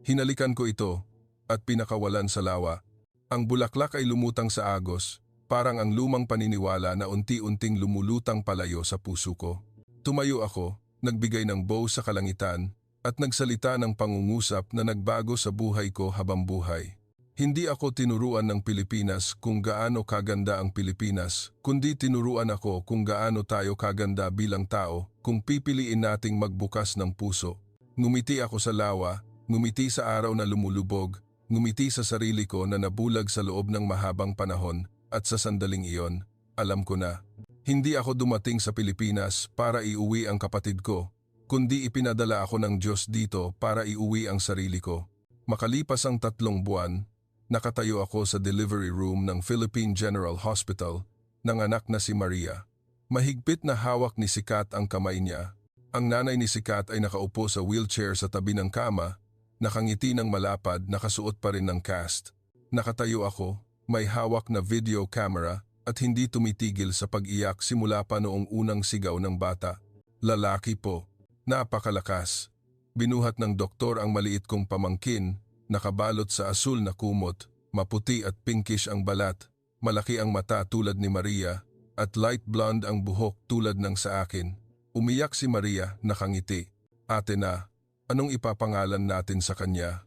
Hinalikan ko ito at pinakawalan sa lawa. Ang bulaklak ay lumutang sa agos, parang ang lumang paniniwala na unti-unting lumulutang palayo sa puso ko. Tumayo ako, nagbigay ng bow sa kalangitan, at nagsalita ng pangungusap na nagbago sa buhay ko habang buhay. Hindi ako tinuruan ng Pilipinas kung gaano kaganda ang Pilipinas, kundi tinuruan ako kung gaano tayo kaganda bilang tao kung pipiliin nating magbukas ng puso. Ngumiti ako sa lawa, ngumiti sa araw na lumulubog, ngumiti sa sarili ko na nabulag sa loob ng mahabang panahon, at sa sandaling iyon, alam ko na. Hindi ako dumating sa Pilipinas para iuwi ang kapatid ko, kundi ipinadala ako ng Diyos dito para iuwi ang sarili ko. Makalipas ang 3 buwan, nakatayo ako sa delivery room ng Philippine General Hospital ng anak na si Maria. Mahigpit na hawak ni Sikat ang kamay niya. Ang nanay ni Sikat ay nakaupo sa wheelchair sa tabi ng kama, nakangiti ng malapad, nakasuot pa rin ng cast. Nakatayo ako, may hawak na video camera at hindi tumitigil sa pag-iyak simula pa noong unang sigaw ng bata. Lalaki po. Napakalakas. Binuhat ng doktor ang maliit kong pamangkin, nakabalot sa asul na kumot, maputi at pinkish ang balat, malaki ang mata tulad ni Maria, at light blonde ang buhok tulad ng sa akin. Umiyak si Maria, nakangiti. Ate na, anong ipapangalan natin sa kanya?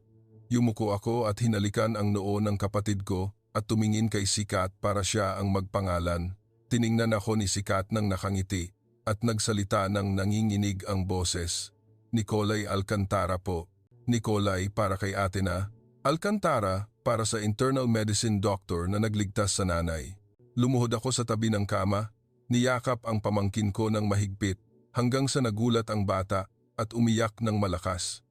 Yumuko ako at hinalikan ang noo ng kapatid ko at tumingin kay Sikat para siya ang magpangalan. Tiningnan ako ni Sikat ng nakangiti. At nagsalita ng nanginginig ang boses. Nicolay Alcantara po. Nicolay para kay ate na. Alcantara para sa internal medicine doctor na nagligtas sa nanay. Lumuhod ako sa tabi ng kama, niyakap ang pamangkin ko ng mahigpit hanggang sa nagulat ang bata at umiyak ng malakas.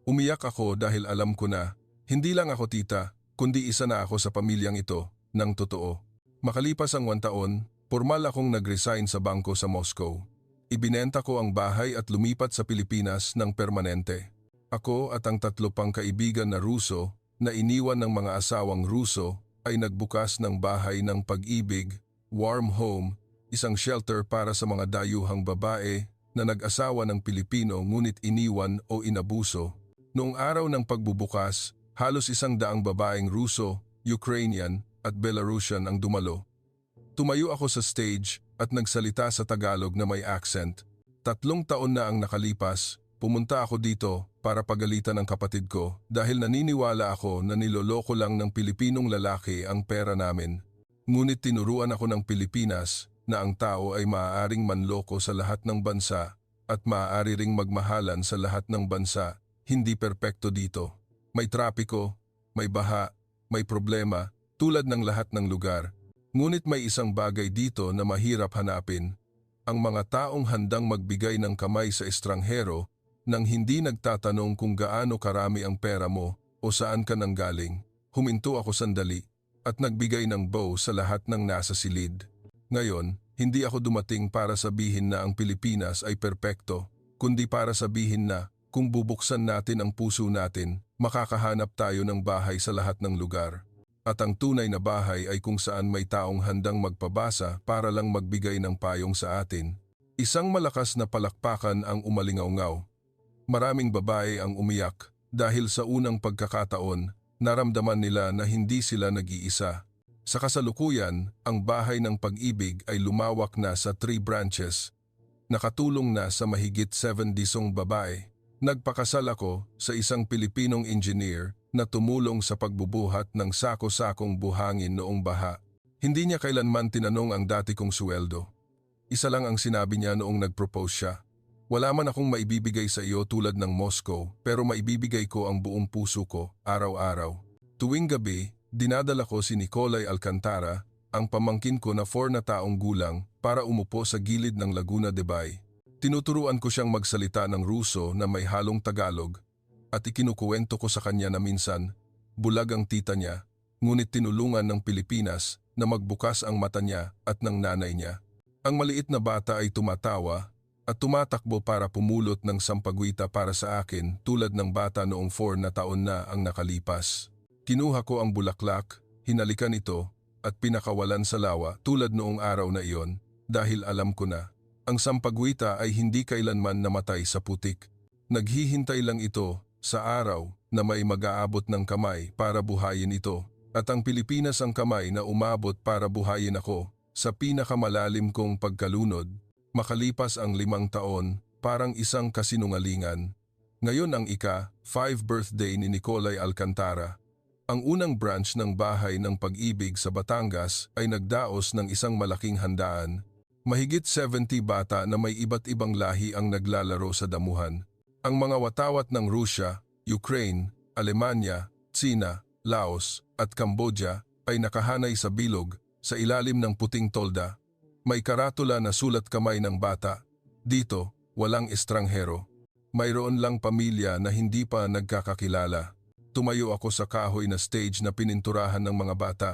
Umiyak ako dahil alam ko na, hindi lang ako tita, kundi isa na ako sa pamilyang ito, ng totoo. Makalipas ang 1 taon, formal akong nag-resign sa bangko sa Moscow. Ibinenta ko ang bahay at lumipat sa Pilipinas ng permanente. Ako at ang 3 pang kaibigan na Ruso na iniwan ng mga asawang Ruso ay nagbukas ng bahay ng pag-ibig, warm home, isang shelter para sa mga dayuhang babae na nag-asawa ng Pilipino ngunit iniwan o inabuso. Noong araw ng pagbubukas, halos 100 babaeng Ruso, Ukrainian at Belarusian ang dumalo. Tumayo ako sa stage at nagsalita sa Tagalog na may accent. 3 taon na ang nakalipas, pumunta ako dito para pagalitan ng kapatid ko dahil naniniwala ako na niloloko lang ng Pilipinong lalaki ang pera namin. Ngunit tinuruan ako ng Pilipinas na ang tao ay maaaring manloko sa lahat ng bansa at maaari ring magmahalan sa lahat ng bansa, hindi perpekto dito. May trapiko, may baha, may problema, tulad ng lahat ng lugar. Ngunit may isang bagay dito na mahirap hanapin. Ang mga taong handang magbigay ng kamay sa estranghero nang hindi nagtatanong kung gaano karami ang pera mo o saan ka nanggaling. Huminto ako sandali at nagbigay ng bow sa lahat ng nasa silid. Ngayon, hindi ako dumating para sabihin na ang Pilipinas ay perpekto, kundi para sabihin na kung bubuksan natin ang puso natin, makakahanap tayo ng bahay sa lahat ng lugar. At ang tunay na bahay ay kung saan may taong handang magpabasa para lang magbigay ng payong sa atin. Isang malakas na palakpakan ang umalingaw-ngaw. Maraming babae ang umiyak dahil sa unang pagkakataon, naramdaman nila na hindi sila nag-iisa. Sa kasalukuyan, ang bahay ng pag-ibig ay lumawak na sa 3 branches. Nakatulong na sa mahigit 70 babae. Nagpakasal ako sa isang Pilipinong engineer na tumulong sa pagbubuhat ng sako-sakong buhangin noong baha. Hindi niya kailanman tinanong ang dati kong sweldo. Isa lang ang sinabi niya noong nag-propose siya. Wala man akong maibibigay sa iyo tulad ng Moscow, pero maibibigay ko ang buong puso ko, araw-araw. Tuwing gabi, dinadala ko si Nicolay Alcantara, ang pamangkin ko na 4 na taong gulang, para umupo sa gilid ng Laguna de Bay. Tinuturuan ko siyang magsalita ng Ruso na may halong Tagalog at ikinukuwento ko sa kanya na minsan, bulag ang tita niya, ngunit tinulungan ng Pilipinas na magbukas ang mata niya at ng nanay niya. Ang maliit na bata ay tumatawa at tumatakbo para pumulot ng sampagwita para sa akin tulad ng bata noong 4 na taon na ang nakalipas. Kinuha ko ang bulaklak, hinalikan ito at pinakawalan sa lawa tulad noong araw na iyon dahil alam ko na ang sampagwita ay hindi kailanman namatay sa putik. Naghihintay lang ito sa araw na may mag-aabot ng kamay para buhayin ito at ang Pilipinas ang kamay na umabot para buhayin ako sa pinakamalalim kong pagkalunod. Makalipas ang 5 taon, parang isang kasinungalingan. Ngayon ang ika-5 birthday ni Nicolay Alcantara. Ang unang branch ng bahay ng pag-ibig sa Batangas ay nagdaos ng isang malaking handaan. Mahigit 70 bata na may iba't ibang lahi ang naglalaro sa damuhan. Ang mga watawat ng Rusya, Ukraine, Alemanya, Tsina, Laos at Cambodia ay nakahanay sa bilog sa ilalim ng puting tolda. May karatula na sulat kamay ng bata. Dito, walang estranghero. Mayroon lang pamilya na hindi pa nagkakakilala. Tumayo ako sa kahoy na stage na pininturahan ng mga bata.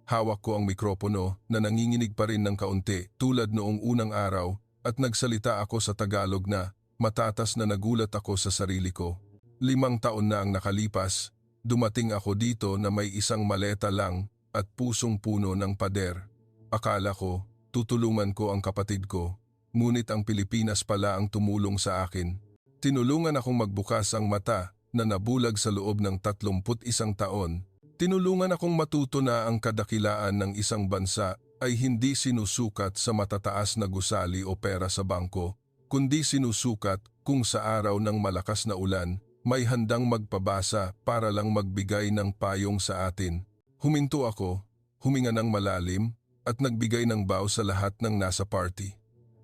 Hawak ko ang mikropono na nanginginig pa rin ng kaunti tulad noong unang araw at nagsalita ako sa Tagalog na matatas na nagulat ako sa sarili ko. 5 taon na ang nakalipas, dumating ako dito na may isang maleta lang at pusong puno ng pader. Akala ko, tutulungan ko ang kapatid ko, ngunit ang Pilipinas pala ang tumulong sa akin. Tinulungan akong magbukas ang mata na nabulag sa loob ng 31 taon. Tinulungan akong matuto na ang kadakilaan ng isang bansa ay hindi sinusukat sa matataas na gusali o pera sa bangko, kundi sinusukat kung sa araw ng malakas na ulan, may handang magpabasa para lang magbigay ng payong sa atin. Huminto ako, huminga ng malalim, at nagbigay ng bow sa lahat ng nasa party.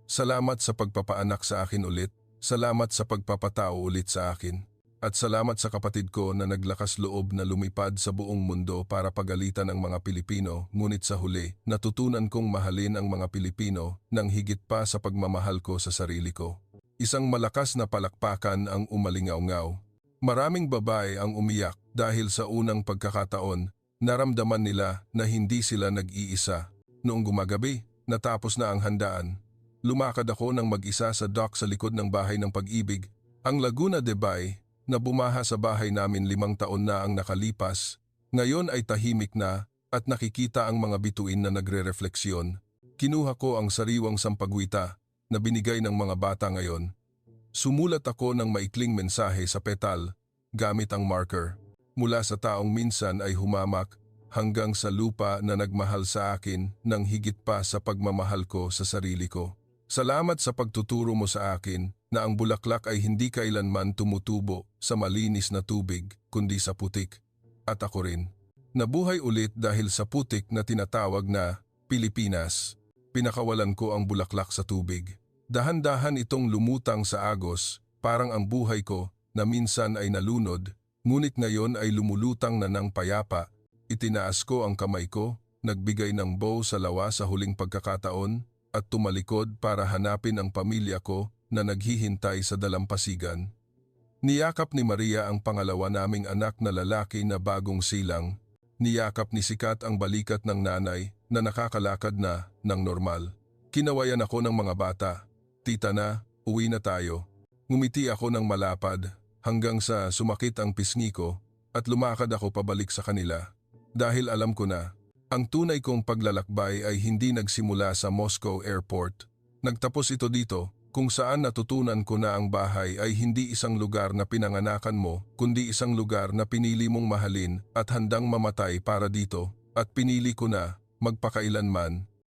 Salamat sa pagpapaanak sa akin ulit, salamat sa pagpapatao ulit sa akin. At salamat sa kapatid ko na naglakas loob na lumipad sa buong mundo para pagalitan ang mga Pilipino, ngunit sa huli, natutunan kong mahalin ang mga Pilipino nang higit pa sa pagmamahal ko sa sarili ko. Isang malakas na palakpakan ang umalingaw-ngaw. Maraming babae ang umiyak dahil sa unang pagkakataon, naramdaman nila na hindi sila nag-iisa. Noong gumagabi, natapos na ang handaan. Lumakad ako ng mag-isa sa dock sa likod ng bahay ng pag-ibig, ang Laguna de Bay, na bumaha sa bahay namin 5 taon na ang nakalipas, ngayon ay tahimik na at nakikita ang mga bituin na nagre-refleksyon. Kinuha ko ang sariwang sampagwita na binigay ng mga bata ngayon. Sumulat ako ng maikling mensahe sa petal gamit ang marker. Mula sa taong minsan ay humamak hanggang sa lupa na nagmahal sa akin ng higit pa sa pagmamahal ko sa sarili ko. Salamat sa pagtuturo mo sa akin na ang bulaklak ay hindi kailanman tumutubo sa malinis na tubig kundi sa putik. At ako rin. Nabuhay ulit dahil sa putik na tinatawag na Pilipinas. Pinakawalan ko ang bulaklak sa tubig. Dahan-dahan itong lumutang sa agos, parang ang buhay ko na minsan ay nalunod, ngunit ngayon ay lumulutang na ng payapa. Itinaas ko ang kamay ko, nagbigay ng bow sa lawa sa huling pagkakataon, at tumalikod para hanapin ang pamilya ko na naghihintay sa dalampasigan. Niyakap ni Maria ang pangalawa naming anak na lalaki na bagong silang. Niyakap ni Sikat ang balikat ng nanay na nakakalakad na ng normal. Kinawayan ako ng mga bata. Tita na, uwi na tayo. Ngumiti ako ng malapad hanggang sa sumakit ang pisngi ko at lumakad ako pabalik sa kanila. Dahil alam ko na, ang tunay kong paglalakbay ay hindi nagsimula sa Moscow Airport. Nagtapos ito dito kung saan natutunan ko na ang bahay ay hindi isang lugar na pinanganakan mo kundi isang lugar na pinili mong mahalin at handang mamatay para dito at pinili ko na magpakailanman